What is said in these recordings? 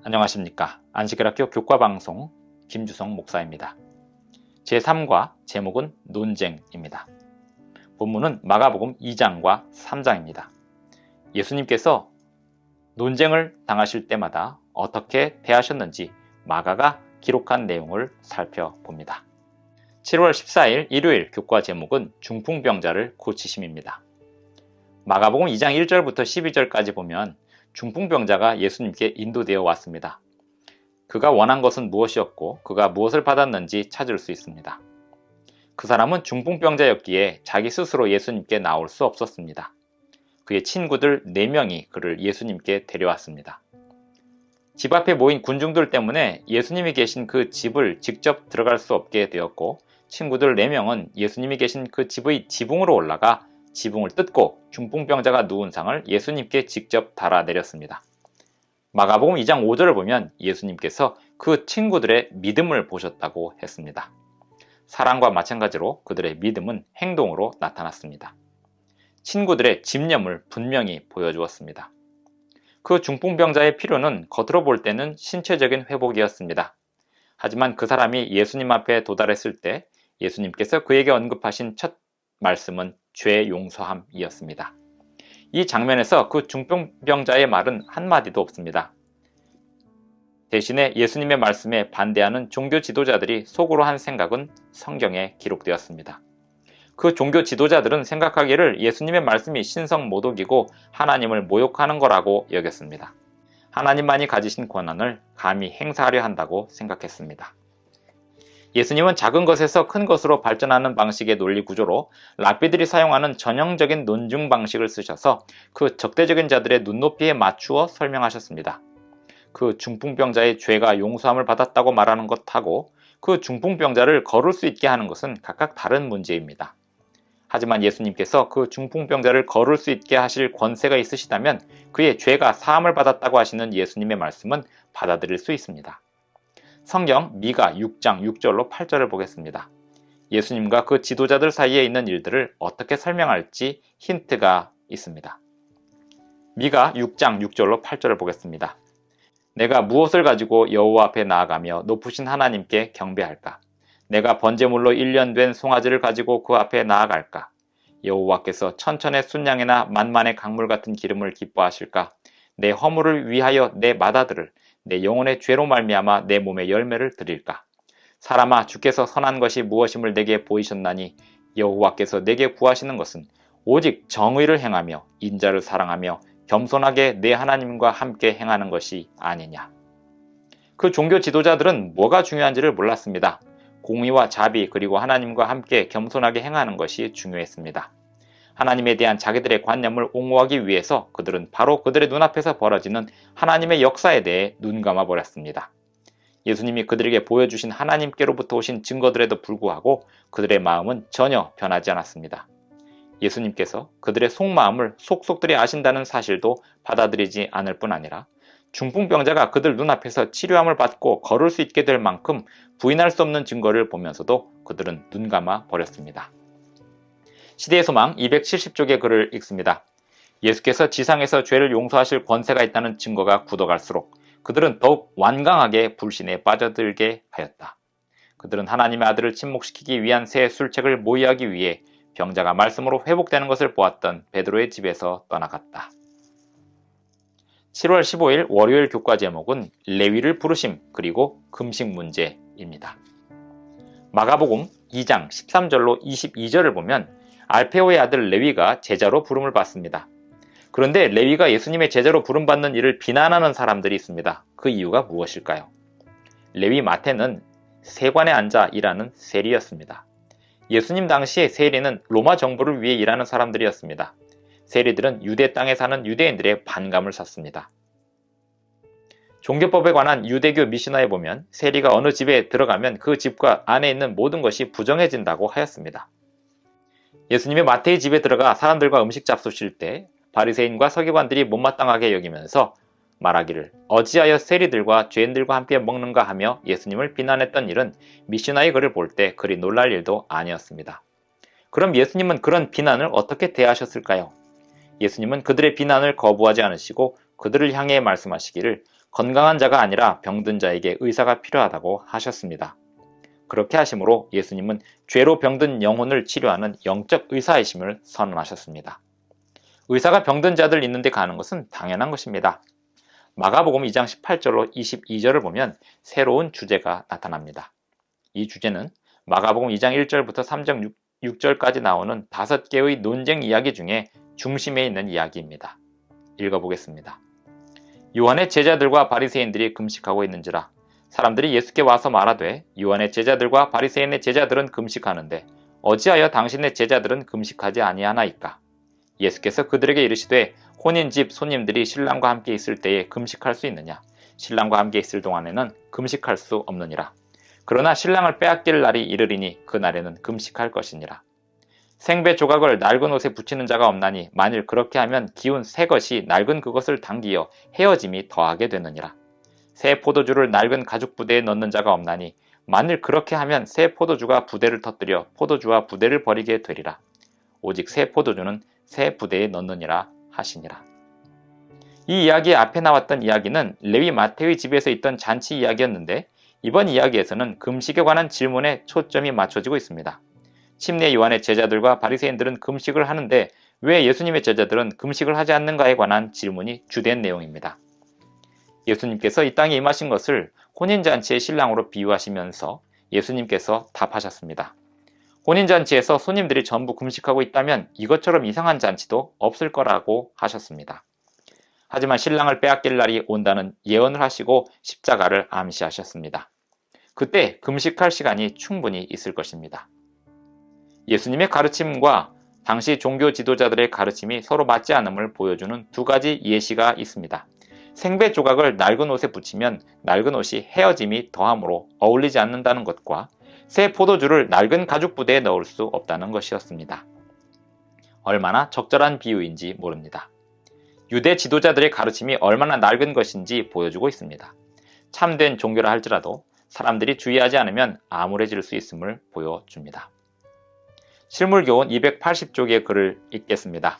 안녕하십니까. 안식일학교 교과방송 김주성 목사입니다. 제3과 제목은 논쟁입니다. 본문은 마가복음 2장과 3장입니다. 예수님께서 논쟁을 당하실 때마다 어떻게 대하셨는지 마가가 기록한 내용을 살펴봅니다. 7월 14일 일요일 교과 제목은 중풍병자를 고치심입니다. 마가복음 2장 1절부터 12절까지 보면 중풍병자가 예수님께 인도되어 왔습니다. 그가 원한 것은 무엇이었고 그가 무엇을 받았는지 찾을 수 있습니다. 그 사람은 중풍병자였기에 자기 스스로 예수님께 나올 수 없었습니다. 그의 친구들 4명이 그를 예수님께 데려왔습니다. 집 앞에 모인 군중들 때문에 예수님이 계신 그 집을 직접 들어갈 수 없게 되었고, 친구들 4명은 예수님이 계신 그 집의 지붕으로 올라가 지붕을 뜯고 중풍병자가 누운 상을 예수님께 직접 달아내렸습니다. 마가복음 2장 5절을 보면 예수님께서 그 친구들의 믿음을 보셨다고 했습니다. 사랑과 마찬가지로 그들의 믿음은 행동으로 나타났습니다. 친구들의 집념을 분명히 보여주었습니다. 그 중풍병자의 필요는 겉으로 볼 때는 신체적인 회복이었습니다. 하지만 그 사람이 예수님 앞에 도달했을 때 예수님께서 그에게 언급하신 첫 말씀은 죄 용서함이었습니다. 이 장면에서 그 중풍병자의 말은 한마디도 없습니다. 대신에 예수님의 말씀에 반대하는 종교 지도자들이 속으로 한 생각은 성경에 기록되었습니다. 그 종교 지도자들은 생각하기를 예수님의 말씀이 신성모독이고 하나님을 모욕하는 거라고 여겼습니다. 하나님만이 가지신 권한을 감히 행사하려 한다고 생각했습니다. 예수님은 작은 것에서 큰 것으로 발전하는 방식의 논리 구조로 랍비들이 사용하는 전형적인 논증 방식을 쓰셔서 그 적대적인 자들의 눈높이에 맞추어 설명하셨습니다. 그 중풍병자의 죄가 용서함을 받았다고 말하는 것하고 그 중풍병자를 걸을 수 있게 하는 것은 각각 다른 문제입니다. 하지만 예수님께서 그 중풍병자를 걸을 수 있게 하실 권세가 있으시다면 그의 죄가 사함을 받았다고 하시는 예수님의 말씀은 받아들일 수 있습니다. 성경 미가 6장 6절로 8절을 보겠습니다. 예수님과 그 지도자들 사이에 있는 일들을 어떻게 설명할지 힌트가 있습니다. 미가 6장 6절로 8절을 보겠습니다. 내가 무엇을 가지고 여호와 앞에 나아가며 높으신 하나님께 경배할까? 내가 번제물로 1년 된 송아지를 가지고 그 앞에 나아갈까? 여호와께서 천천의 순양이나 만만의 강물 같은 기름을 기뻐하실까? 내 허물을 위하여 내 맏아들을 내 영혼의 죄로 말미암아 내 몸의 열매를 드릴까? 사람아, 주께서 선한 것이 무엇임을 내게 보이셨나니 여호와께서 내게 구하시는 것은 오직 정의를 행하며 인자를 사랑하며 겸손하게 내 하나님과 함께 행하는 것이 아니냐. 그 종교 지도자들은 뭐가 중요한지를 몰랐습니다. 공의와 자비 그리고 하나님과 함께 겸손하게 행하는 것이 중요했습니다. 하나님에 대한 자기들의 관념을 옹호하기 위해서 그들은 바로 그들의 눈앞에서 벌어지는 하나님의 역사에 대해 눈감아 버렸습니다. 예수님이 그들에게 보여주신 하나님께로부터 오신 증거들에도 불구하고 그들의 마음은 전혀 변하지 않았습니다. 예수님께서 그들의 속마음을 속속들이 아신다는 사실도 받아들이지 않을 뿐 아니라 중풍병자가 그들 눈앞에서 치료함을 받고 걸을 수 있게 될 만큼 부인할 수 없는 증거를 보면서도 그들은 눈감아 버렸습니다. 시대의 소망 270쪽의 글을 읽습니다. 예수께서 지상에서 죄를 용서하실 권세가 있다는 증거가 굳어갈수록 그들은 더욱 완강하게 불신에 빠져들게 하였다. 그들은 하나님의 아들을 침묵시키기 위한 새 술책을 모의하기 위해 병자가 말씀으로 회복되는 것을 보았던 베드로의 집에서 떠나갔다. 7월 15일 월요일 교과 제목은 레위를 부르심 그리고 금식 문제입니다. 마가복음 2장 13절로 22절을 보면 알페오의 아들 레위가 제자로 부름을 받습니다. 그런데 레위가 예수님의 제자로 부름받는 일을 비난하는 사람들이 있습니다. 그 이유가 무엇일까요? 레위 마태는 세관에 앉아 일하는 세리였습니다. 예수님 당시에 세리는 로마 정부를 위해 일하는 사람들이었습니다. 세리들은 유대 땅에 사는 유대인들의 반감을 샀습니다. 종교법에 관한 유대교 미시나에 보면 세리가 어느 집에 들어가면 그 집과 안에 있는 모든 것이 부정해진다고 하였습니다. 예수님이 마태의 집에 들어가 사람들과 음식 잡수실 때 바리새인과 서기관들이 못마땅하게 여기면서 말하기를 어찌하여 세리들과 죄인들과 함께 먹는가 하며 예수님을 비난했던 일은 미시나의 글을 볼 때 그리 놀랄 일도 아니었습니다. 그럼 예수님은 그런 비난을 어떻게 대하셨을까요? 예수님은 그들의 비난을 거부하지 않으시고 그들을 향해 말씀하시기를 건강한 자가 아니라 병든 자에게 의사가 필요하다고 하셨습니다. 그렇게 하심으로 예수님은 죄로 병든 영혼을 치료하는 영적 의사이심을 선언하셨습니다. 의사가 병든 자들 있는데 가는 것은 당연한 것입니다. 마가복음 2장 18절로 22절을 보면 새로운 주제가 나타납니다. 이 주제는 마가복음 2장 1절부터 3장 6절까지 나오는 5개의 논쟁 이야기 중에 중심에 있는 이야기입니다. 읽어보겠습니다. 요한의 제자들과 바리새인들이 금식하고 있는지라 사람들이 예수께 와서 말하되 요한의 제자들과 바리새인의 제자들은 금식하는데 어찌하여 당신의 제자들은 금식하지 아니하나이까? 예수께서 그들에게 이르시되 혼인집 손님들이 신랑과 함께 있을 때에 금식할 수 있느냐? 신랑과 함께 있을 동안에는 금식할 수 없느니라. 그러나 신랑을 빼앗길 날이 이르리니 그 날에는 금식할 것이니라. 생배 조각을 낡은 옷에 붙이는 자가 없나니 만일 그렇게 하면 기운 새 것이 낡은 그것을 당기어 헤어짐이 더하게 되느니라. 새 포도주를 낡은 가죽 부대에 넣는 자가 없나니 만일 그렇게 하면 새 포도주가 부대를 터뜨려 포도주와 부대를 버리게 되리라. 오직 새 포도주는 새 부대에 넣느니라 하시니라. 이 이야기의 앞에 나왔던 이야기는 레위 마태의 집에서 있던 잔치 이야기였는데 이번 이야기에서는 금식에 관한 질문에 초점이 맞춰지고 있습니다. 침례 요한의 제자들과 바리새인들은 금식을 하는데 왜 예수님의 제자들은 금식을 하지 않는가에 관한 질문이 주된 내용입니다. 예수님께서 이 땅에 임하신 것을 혼인잔치의 신랑으로 비유하시면서 예수님께서 답하셨습니다. 혼인잔치에서 손님들이 전부 금식하고 있다면 이것처럼 이상한 잔치도 없을 거라고 하셨습니다. 하지만 신랑을 빼앗길 날이 온다는 예언을 하시고 십자가를 암시하셨습니다. 그때 금식할 시간이 충분히 있을 것입니다. 예수님의 가르침과 당시 종교 지도자들의 가르침이 서로 맞지 않음을 보여주는 두 가지 예시가 있습니다. 생배 조각을 낡은 옷에 붙이면 낡은 옷이 헤어짐이 더함으로 어울리지 않는다는 것과 새 포도주를 낡은 가죽 부대에 넣을 수 없다는 것이었습니다. 얼마나 적절한 비유인지 모릅니다. 유대 지도자들의 가르침이 얼마나 낡은 것인지 보여주고 있습니다. 참된 종교라 할지라도 사람들이 주의하지 않으면 암울해질 수 있음을 보여줍니다. 실물교훈 280쪽의 글을 읽겠습니다.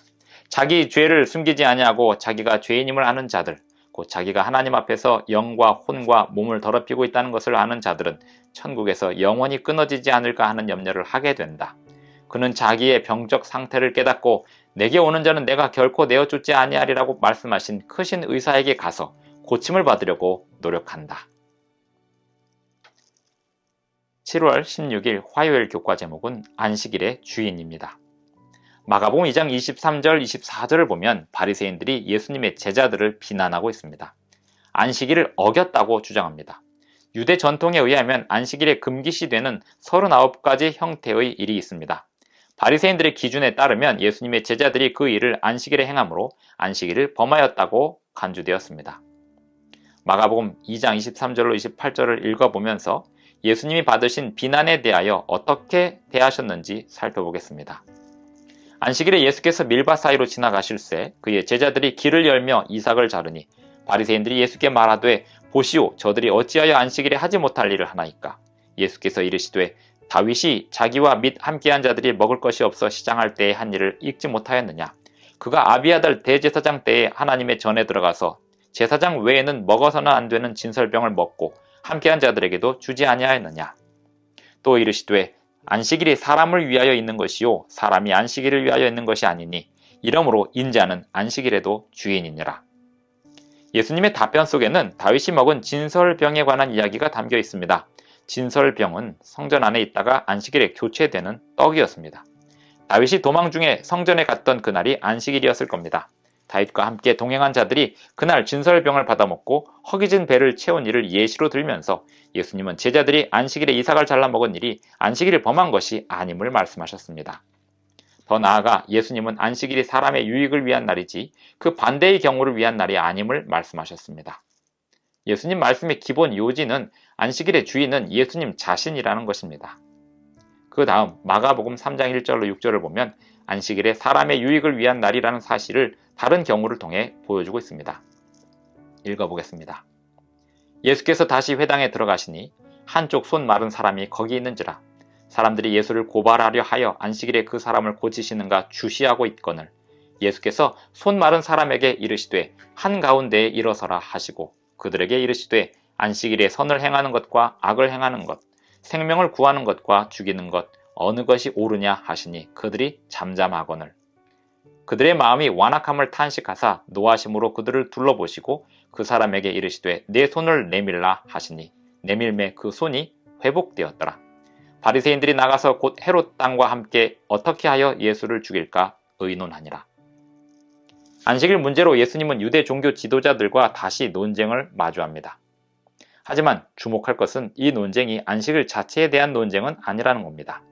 자기 죄를 숨기지 아니하고 자기가 죄인임을 아는 자들, 곧 자기가 하나님 앞에서 영과 혼과 몸을 더럽히고 있다는 것을 아는 자들은 천국에서 영원히 끊어지지 않을까 하는 염려를 하게 된다. 그는 자기의 병적 상태를 깨닫고 내게 오는 자는 내가 결코 내어쫓지 아니하리라고 말씀하신 크신 의사에게 가서 고침을 받으려고 노력한다. 7월 16일 화요일 교과 제목은 안식일의 주인입니다. 마가복음 2장 23절, 24절을 보면 바리새인들이 예수님의 제자들을 비난하고 있습니다. 안식일을 어겼다고 주장합니다. 유대 전통에 의하면 안식일에 금기시되는 39가지 형태의 일이 있습니다. 바리새인들의 기준에 따르면 예수님의 제자들이 그 일을 안식일에 행함으로 안식일을 범하였다고 간주되었습니다. 마가복음 2장 23절로 28절을 읽어보면서 예수님이 받으신 비난에 대하여 어떻게 대하셨는지 살펴보겠습니다. 안식일에 예수께서 밀밭 사이로 지나가실새 그의 제자들이 길을 열며 이삭을 자르니 바리새인들이 예수께 말하되 보시오 저들이 어찌하여 안식일에 하지 못할 일을 하나이까. 예수께서 이르시되 다윗이 자기와 및 함께한 자들이 먹을 것이 없어 시장할 때에 한 일을 읽지 못하였느냐. 그가 아비아달 대제사장 때에 하나님의 전에 들어가서 제사장 외에는 먹어서는 안 되는 진설병을 먹고 함께한 자들에게도 주지 아니하였느냐. 또 이르시되 안식일이 사람을 위하여 있는 것이요 사람이 안식일을 위하여 있는 것이 아니니 이러므로 인자는 안식일에도 주인이니라. 예수님의 답변 속에는 다윗이 먹은 진설병에 관한 이야기가 담겨 있습니다. 진설병은 성전 안에 있다가 안식일에 교체되는 떡이었습니다. 다윗이 도망 중에 성전에 갔던 그날이 안식일이었을 겁니다. 다윗과 함께 동행한 자들이 그날 진설병을 받아먹고 허기진 배를 채운 일을 예시로 들면서 예수님은 제자들이 안식일에 이삭을 잘라 먹은 일이 안식일을 범한 것이 아님을 말씀하셨습니다. 더 나아가 예수님은 안식일이 사람의 유익을 위한 날이지 그 반대의 경우를 위한 날이 아님을 말씀하셨습니다. 예수님 말씀의 기본 요지는 안식일의 주인은 예수님 자신이라는 것입니다. 그 다음 마가복음 3장 1절로 6절을 보면 안식일에 사람의 유익을 위한 날이라는 사실을 다른 경우를 통해 보여주고 있습니다. 읽어보겠습니다. 예수께서 다시 회당에 들어가시니 한쪽 손 마른 사람이 거기 있는지라. 사람들이 예수를 고발하려 하여 안식일에 그 사람을 고치시는가 주시하고 있거늘 예수께서 손 마른 사람에게 이르시되 한가운데에 일어서라 하시고 그들에게 이르시되 안식일에 선을 행하는 것과 악을 행하는 것, 생명을 구하는 것과 죽이는 것 어느 것이 옳으냐 하시니 그들이 잠잠하거늘. 그들의 마음이 완악함을 탄식하사 노하심으로 그들을 둘러보시고 그 사람에게 이르시되 내 손을 내밀라 하시니 내밀매 그 손이 회복되었더라. 바리새인들이 나가서 곧 헤롯 땅과 함께 어떻게 하여 예수를 죽일까 의논하니라. 안식일 문제로 예수님은 유대 종교 지도자들과 다시 논쟁을 마주합니다. 하지만 주목할 것은 이 논쟁이 안식일 자체에 대한 논쟁은 아니라는 겁니다.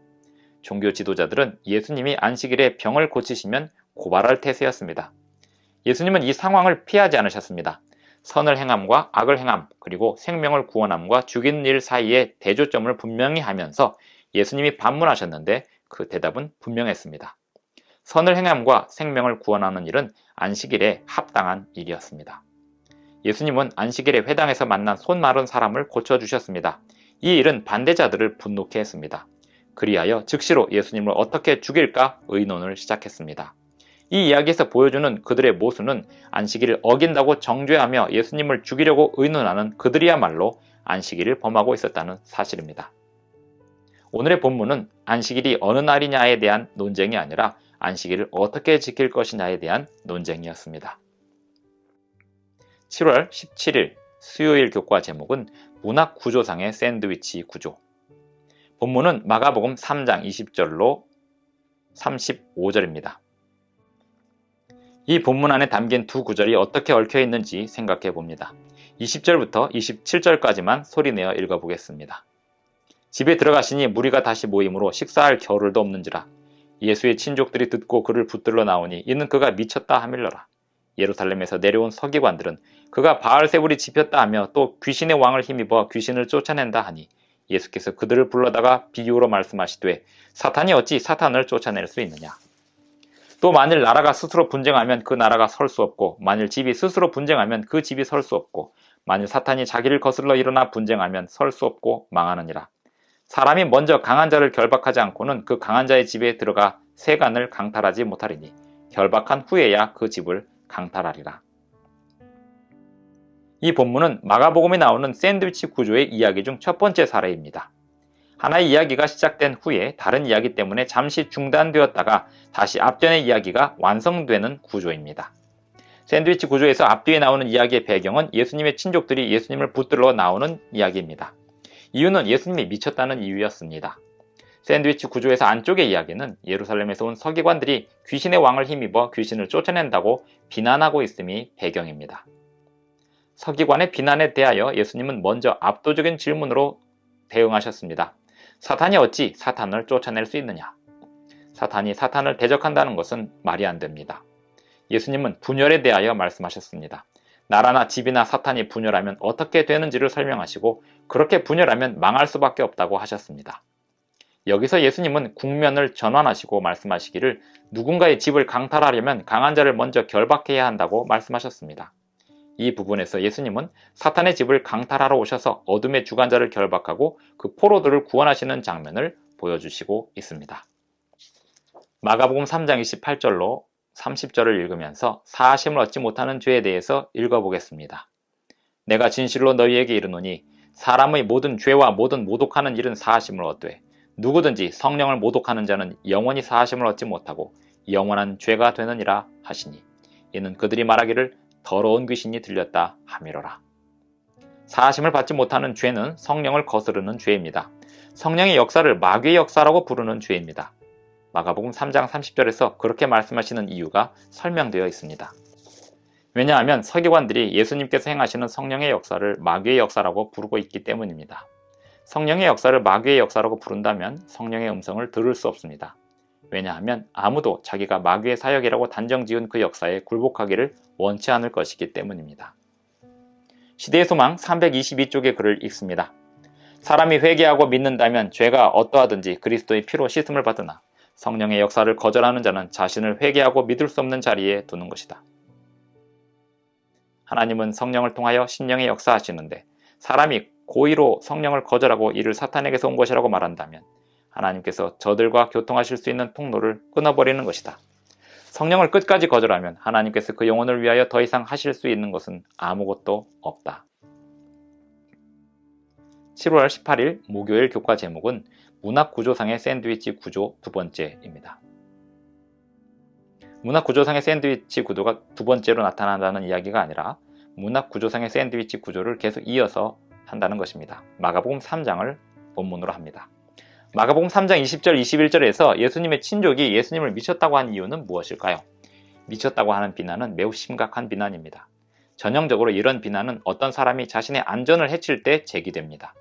종교 지도자들은 예수님이 안식일에 병을 고치시면 고발할 태세였습니다. 예수님은 이 상황을 피하지 않으셨습니다. 선을 행함과 악을 행함, 그리고 생명을 구원함과 죽이는 일 사이에 대조점을 분명히 하면서 예수님이 반문하셨는데 그 대답은 분명했습니다. 선을 행함과 생명을 구원하는 일은 안식일에 합당한 일이었습니다. 예수님은 안식일에 회당에서 만난 손 마른 사람을 고쳐주셨습니다. 이 일은 반대자들을 분노케 했습니다. 그리하여 즉시로 예수님을 어떻게 죽일까 의논을 시작했습니다. 이 이야기에서 보여주는 그들의 모순은 안식일을 어긴다고 정죄하며 예수님을 죽이려고 의논하는 그들이야말로 안식일을 범하고 있었다는 사실입니다. 오늘의 본문은 안식일이 어느 날이냐에 대한 논쟁이 아니라 안식일을 어떻게 지킬 것이냐에 대한 논쟁이었습니다. 7월 17일 수요일 교과 제목은 문학 구조상의 샌드위치 구조. 본문은 마가복음 3장 20절로 35절입니다. 이 본문 안에 담긴 두 구절이 어떻게 얽혀 있는지 생각해 봅니다. 20절부터 27절까지만 소리내어 읽어보겠습니다. 집에 들어가시니 무리가 다시 모임으로 식사할 겨를도 없는지라. 예수의 친족들이 듣고 그를 붙들러 나오니 이는 그가 미쳤다 하밀러라. 예루살렘에서 내려온 서기관들은 그가 바알세불이 집혔다 하며 또 귀신의 왕을 힘입어 귀신을 쫓아낸다 하니 예수께서 그들을 불러다가 비유로 말씀하시되 사탄이 어찌 사탄을 쫓아낼 수 있느냐. 또 만일 나라가 스스로 분쟁하면 그 나라가 설 수 없고 만일 집이 스스로 분쟁하면 그 집이 설 수 없고 만일 사탄이 자기를 거슬러 일어나 분쟁하면 설 수 없고 망하느니라. 사람이 먼저 강한 자를 결박하지 않고는 그 강한 자의 집에 들어가 세간을 강탈하지 못하리니 결박한 후에야 그 집을 강탈하리라. 이 본문은 마가복음에 나오는 샌드위치 구조의 이야기 중 첫 번째 사례입니다. 하나의 이야기가 시작된 후에 다른 이야기 때문에 잠시 중단되었다가 다시 앞전의 이야기가 완성되는 구조입니다. 샌드위치 구조에서 앞뒤에 나오는 이야기의 배경은 예수님의 친족들이 예수님을 붙들러 나오는 이야기입니다. 이유는 예수님이 미쳤다는 이유였습니다. 샌드위치 구조에서 안쪽의 이야기는 예루살렘에서 온 서기관들이 귀신의 왕을 힘입어 귀신을 쫓아낸다고 비난하고 있음이 배경입니다. 서기관의 비난에 대하여 예수님은 먼저 압도적인 질문으로 대응하셨습니다. 사탄이 어찌 사탄을 쫓아낼 수 있느냐? 사탄이 사탄을 대적한다는 것은 말이 안 됩니다. 예수님은 분열에 대하여 말씀하셨습니다. 나라나 집이나 사탄이 분열하면 어떻게 되는지를 설명하시고 그렇게 분열하면 망할 수밖에 없다고 하셨습니다. 여기서 예수님은 국면을 전환하시고 말씀하시기를 누군가의 집을 강탈하려면 강한 자를 먼저 결박해야 한다고 말씀하셨습니다. 이 부분에서 예수님은 사탄의 집을 강탈하러 오셔서 어둠의 주관자를 결박하고 그 포로들을 구원하시는 장면을 보여주시고 있습니다. 마가복음 3장 28절로 30절을 읽으면서 사하심을 얻지 못하는 죄에 대해서 읽어보겠습니다. 내가 진실로 너희에게 이르노니 사람의 모든 죄와 모든 모독하는 일은 사하심을 얻되 누구든지 성령을 모독하는 자는 영원히 사하심을 얻지 못하고 영원한 죄가 되느니라 하시니 이는 그들이 말하기를 더러운 귀신이 들렸다 하미로라. 사하심을 받지 못하는 죄는 성령을 거스르는 죄입니다. 성령의 역사를 마귀의 역사라고 부르는 죄입니다. 마가복음 3장 30절에서 그렇게 말씀하시는 이유가 설명되어 있습니다. 왜냐하면 서기관들이 예수님께서 행하시는 성령의 역사를 마귀의 역사라고 부르고 있기 때문입니다. 성령의 역사를 마귀의 역사라고 부른다면 성령의 음성을 들을 수 없습니다. 왜냐하면 아무도 자기가 마귀의 사역이라고 단정 지은 그 역사에 굴복하기를 원치 않을 것이기 때문입니다. 시대의 소망 322쪽의 글을 읽습니다. 사람이 회개하고 믿는다면 죄가 어떠하든지 그리스도의 피로 씻음을 받으나 성령의 역사를 거절하는 자는 자신을 회개하고 믿을 수 없는 자리에 두는 것이다. 하나님은 성령을 통하여 심령의 역사하시는데 사람이 고의로 성령을 거절하고 이를 사탄에게서 온 것이라고 말한다면 하나님께서 저들과 교통하실 수 있는 통로를 끊어버리는 것이다. 성령을 끝까지 거절하면 하나님께서 그 영혼을 위하여 더 이상 하실 수 있는 것은 아무것도 없다. 7월 18일 목요일 교과 제목은 문학구조상의 샌드위치 구조 두 번째입니다. 문학구조상의 샌드위치 구도가 두 번째로 나타난다는 이야기가 아니라 문학구조상의 샌드위치 구조를 계속 이어서 한다는 것입니다. 마가복음 3장을 본문으로 합니다. 마가복음 3장 20절 21절에서 예수님의 친족이 예수님을 미쳤다고 한 이유는 무엇일까요? 미쳤다고 하는 비난은 매우 심각한 비난입니다. 전형적으로 이런 비난은 어떤 사람이 자신의 안전을 해칠 때 제기됩니다.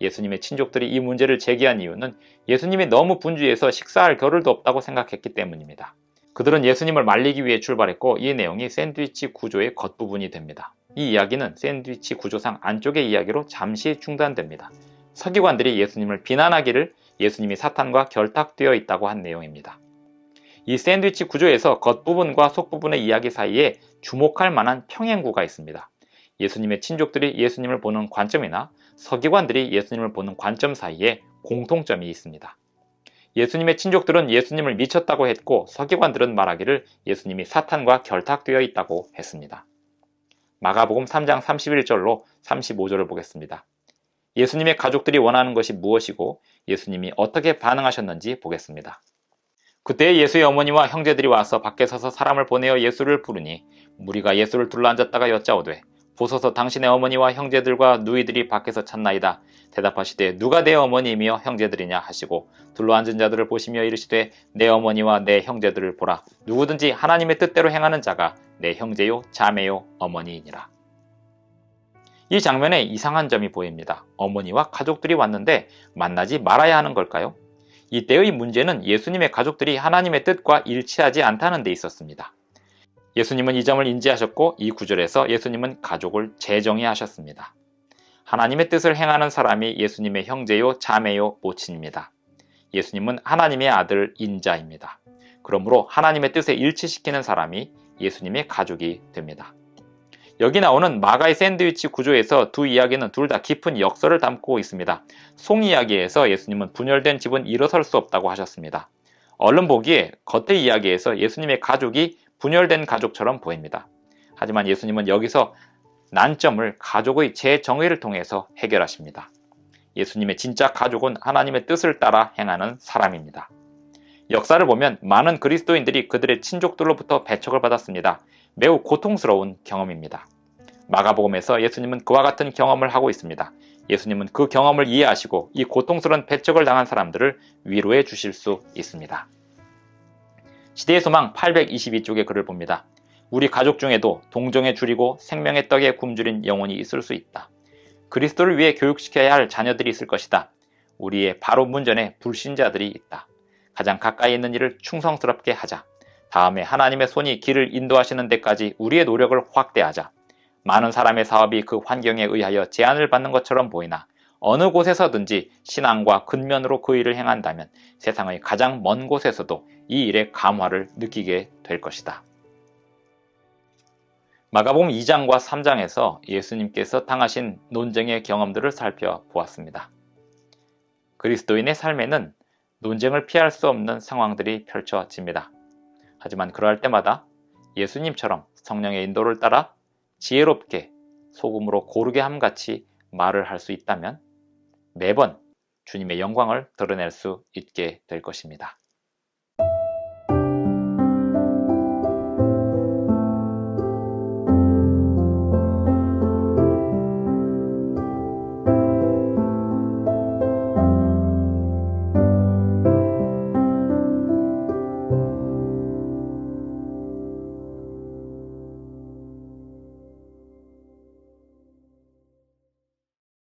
예수님의 친족들이 이 문제를 제기한 이유는 예수님이 너무 분주해서 식사할 겨를도 없다고 생각했기 때문입니다. 그들은 예수님을 말리기 위해 출발했고 이 내용이 샌드위치 구조의 겉부분이 됩니다. 이 이야기는 샌드위치 구조상 안쪽의 이야기로 잠시 중단됩니다. 서기관들이 예수님을 비난하기를 예수님이 사탄과 결탁되어 있다고 한 내용입니다. 이 샌드위치 구조에서 겉부분과 속부분의 이야기 사이에 주목할 만한 평행구가 있습니다. 예수님의 친족들이 예수님을 보는 관점이나 서기관들이 예수님을 보는 관점 사이에 공통점이 있습니다. 예수님의 친족들은 예수님을 미쳤다고 했고 서기관들은 말하기를 예수님이 사탄과 결탁되어 있다고 했습니다. 마가복음 3장 31절로 35절을 보겠습니다. 예수님의 가족들이 원하는 것이 무엇이고 예수님이 어떻게 반응하셨는지 보겠습니다. 그때 예수의 어머니와 형제들이 와서 밖에 서서 사람을 보내어 예수를 부르니 무리가 예수를 둘러앉았다가 여짜오되 보소서 당신의 어머니와 형제들과 누이들이 밖에서 찾나이다. 대답하시되 누가 내 어머니이며 형제들이냐 하시고 둘러앉은 자들을 보시며 이르시되 내 어머니와 내 형제들을 보라. 누구든지 하나님의 뜻대로 행하는 자가 내 형제요 자매요 어머니이니라. 이 장면에 이상한 점이 보입니다. 어머니와 가족들이 왔는데 만나지 말아야 하는 걸까요? 이때의 문제는 예수님의 가족들이 하나님의 뜻과 일치하지 않다는 데 있었습니다. 예수님은 이 점을 인지하셨고 이 구절에서 예수님은 가족을 재정의하셨습니다. 하나님의 뜻을 행하는 사람이 예수님의 형제요 자매요 모친입니다. 예수님은 하나님의 아들 인자입니다. 그러므로 하나님의 뜻에 일치시키는 사람이 예수님의 가족이 됩니다. 여기 나오는 마가의 샌드위치 구조에서 두 이야기는 둘 다 깊은 역설을 담고 있습니다. 송 이야기에서 예수님은 분열된 집은 일어설 수 없다고 하셨습니다. 얼른 보기에 겉의 이야기에서 예수님의 가족이 분열된 가족처럼 보입니다. 하지만 예수님은 여기서 난점을 가족의 재정의를 통해서 해결하십니다. 예수님의 진짜 가족은 하나님의 뜻을 따라 행하는 사람입니다. 역사를 보면 많은 그리스도인들이 그들의 친족들로부터 배척을 받았습니다. 매우 고통스러운 경험입니다. 마가복음에서 예수님은 그와 같은 경험을 하고 있습니다. 예수님은 그 경험을 이해하시고 이 고통스러운 배척을 당한 사람들을 위로해 주실 수 있습니다. 시대의 소망 822쪽의 글을 봅니다. 우리 가족 중에도 동정에 줄이고 생명의 떡에 굶주린 영혼이 있을 수 있다. 그리스도를 위해 교육시켜야 할 자녀들이 있을 것이다. 우리의 바로 문전에 불신자들이 있다. 가장 가까이 있는 일을 충성스럽게 하자. 다음에 하나님의 손이 길을 인도하시는 데까지 우리의 노력을 확대하자. 많은 사람의 사업이 그 환경에 의하여 제한을 받는 것처럼 보이나 어느 곳에서든지 신앙과 근면으로 그 일을 행한다면 세상의 가장 먼 곳에서도 이 일의 감화를 느끼게 될 것이다. 마가복음 2장과 3장에서 예수님께서 당하신 논쟁의 경험들을 살펴보았습니다. 그리스도인의 삶에는 논쟁을 피할 수 없는 상황들이 펼쳐집니다. 하지만 그러할 때마다 예수님처럼 성령의 인도를 따라 지혜롭게 소금으로 고르게 함같이 말을 할 수 있다면 매번 주님의 영광을 드러낼 수 있게 될 것입니다.